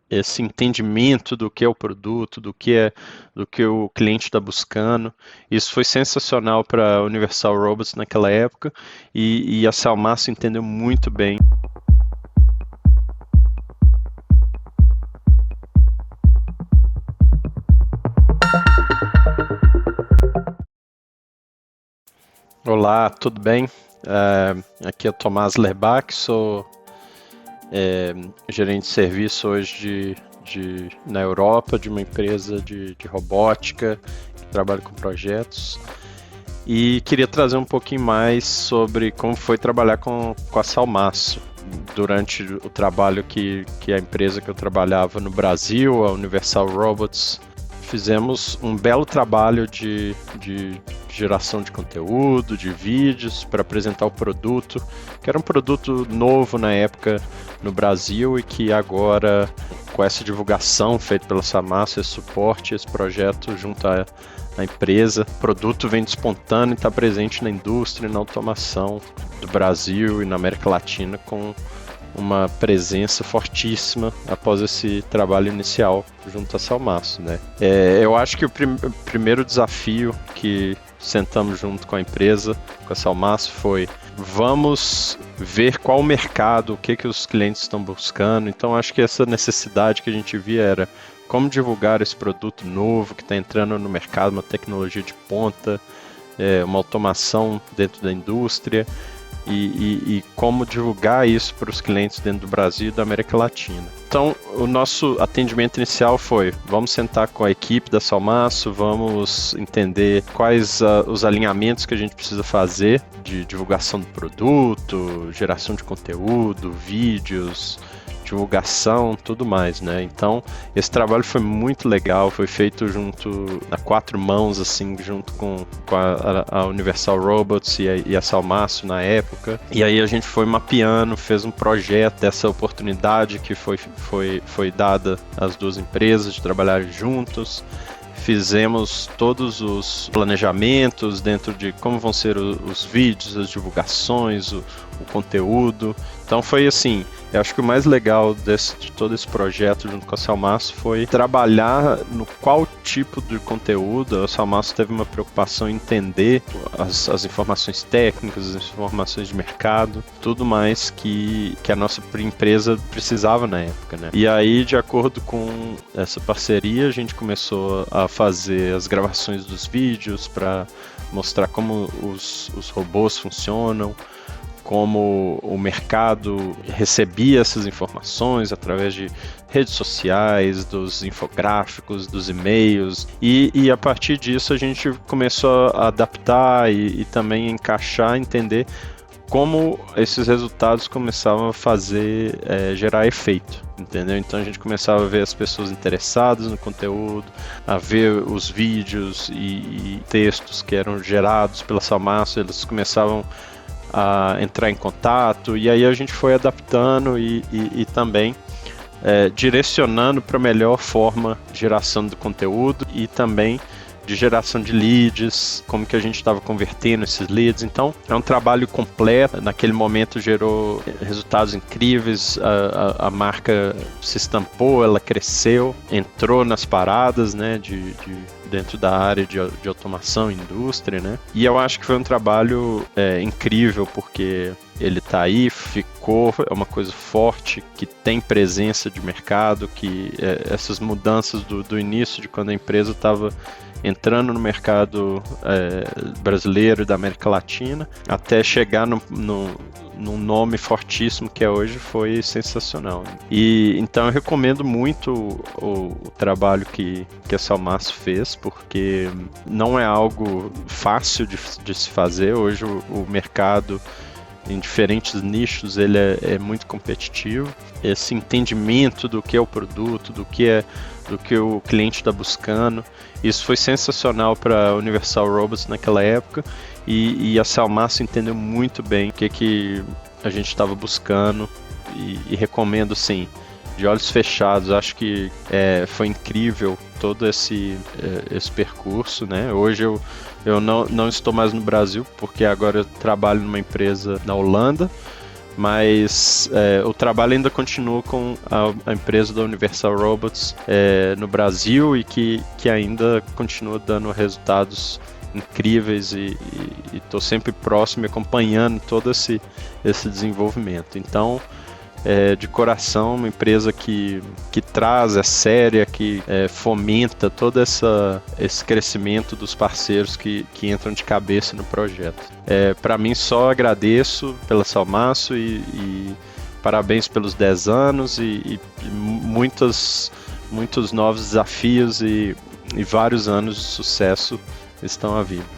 esse entendimento do que é o produto, do que o cliente está buscando. Isso foi sensacional para a Universal Robots naquela época e a Salmaço entendeu muito bem. Olá, tudo bem? Aqui é o Tomás Lerbach, sou gerente de serviço hoje na Europa, de uma empresa de robótica que trabalha com projetos. E queria trazer um pouquinho mais sobre como foi trabalhar com a Salmaço durante o trabalho que a empresa que eu trabalhava no Brasil, a Universal Robots. Fizemos um belo trabalho de geração de conteúdo, de vídeos para apresentar o produto, que era um produto novo na época no Brasil e que agora, com essa divulgação feita pela Salmaço, esse suporte, esse projeto junto à empresa, o produto vem despontando e está presente na indústria e na automação do Brasil e na América Latina com uma presença fortíssima após esse trabalho inicial junto à Salmaço, né? Eu acho que o primeiro desafio que sentamos junto com a empresa, com a Salmaço, foi vamos ver qual o mercado, o que os clientes estão buscando. Então acho que essa necessidade que a gente via era como divulgar esse produto novo que está entrando no mercado, uma tecnologia de ponta, uma automação dentro da indústria e como divulgar isso para os clientes dentro do Brasil e da América Latina. Então, o nosso atendimento inicial foi, vamos sentar com a equipe da Salmaço, vamos entender quais os alinhamentos que a gente precisa fazer de divulgação do produto, geração de conteúdo, vídeos, divulgação, tudo mais, né? Então, esse trabalho foi muito legal, foi feito junto, a quatro mãos, assim, junto com a Universal Robots e a Salmaço na época. E aí a gente foi mapeando, fez um projeto dessa oportunidade que foi dada às duas empresas de trabalharem juntos. Fizemos todos os planejamentos dentro de como vão ser os vídeos, as divulgações, o conteúdo. Então foi assim, eu acho que o mais legal de todo esse projeto junto com a Salmaço foi trabalhar no qual tipo de conteúdo. A Salmaço teve uma preocupação em entender as informações técnicas, as informações de mercado, tudo mais que a nossa empresa precisava na época, né? E aí, de acordo com essa parceria, a gente começou a fazer as gravações dos vídeos para mostrar como os robôs funcionam, como o mercado recebia essas informações através de redes sociais, dos infográficos, dos e-mails, e a partir disso a gente começou a adaptar e também encaixar, entender como esses resultados começavam a gerar efeito, entendeu? Então a gente começava a ver as pessoas interessadas no conteúdo, a ver os vídeos e textos que eram gerados pela Salmaço, eles começavam a entrar em contato, e aí a gente foi adaptando e também direcionando para a melhor forma de geração do conteúdo e também de geração de leads, como que a gente estava convertendo esses leads. Então é um trabalho completo, naquele momento gerou resultados incríveis, a marca se estampou, ela cresceu, entrou nas paradas, né, dentro da área de automação e indústria, né? E eu acho que foi um trabalho incrível, porque ele está aí, ficou, é uma coisa forte, que tem presença de mercado, que essas mudanças do início, de quando a empresa estava entrando no mercado brasileiro e da América Latina, até chegar num nome fortíssimo que é hoje, foi sensacional. E então eu recomendo muito o trabalho que a Salmaço fez, porque não é algo fácil de se fazer. Hoje o mercado, em diferentes nichos, ele é muito competitivo. Esse entendimento do que é o produto, do que o cliente está buscando, isso foi sensacional para a Universal Robots naquela época, e a Salmaço entendeu muito bem o que a gente estava buscando, e recomendo, sim, de olhos fechados. Acho que foi incrível todo esse percurso, né? Hoje eu não estou mais no Brasil, porque agora eu trabalho numa empresa na Holanda, mas o trabalho ainda continua com a empresa da Universal Robots no Brasil e que ainda continua dando resultados incríveis e estou sempre próximo e acompanhando todo esse desenvolvimento. Então, de coração, uma empresa que traz, é séria, que fomenta todo esse crescimento dos parceiros que entram de cabeça no projeto. Para mim, só agradeço pela Salmaço e parabéns pelos 10 anos e muitos novos desafios e vários anos de sucesso estão à vida.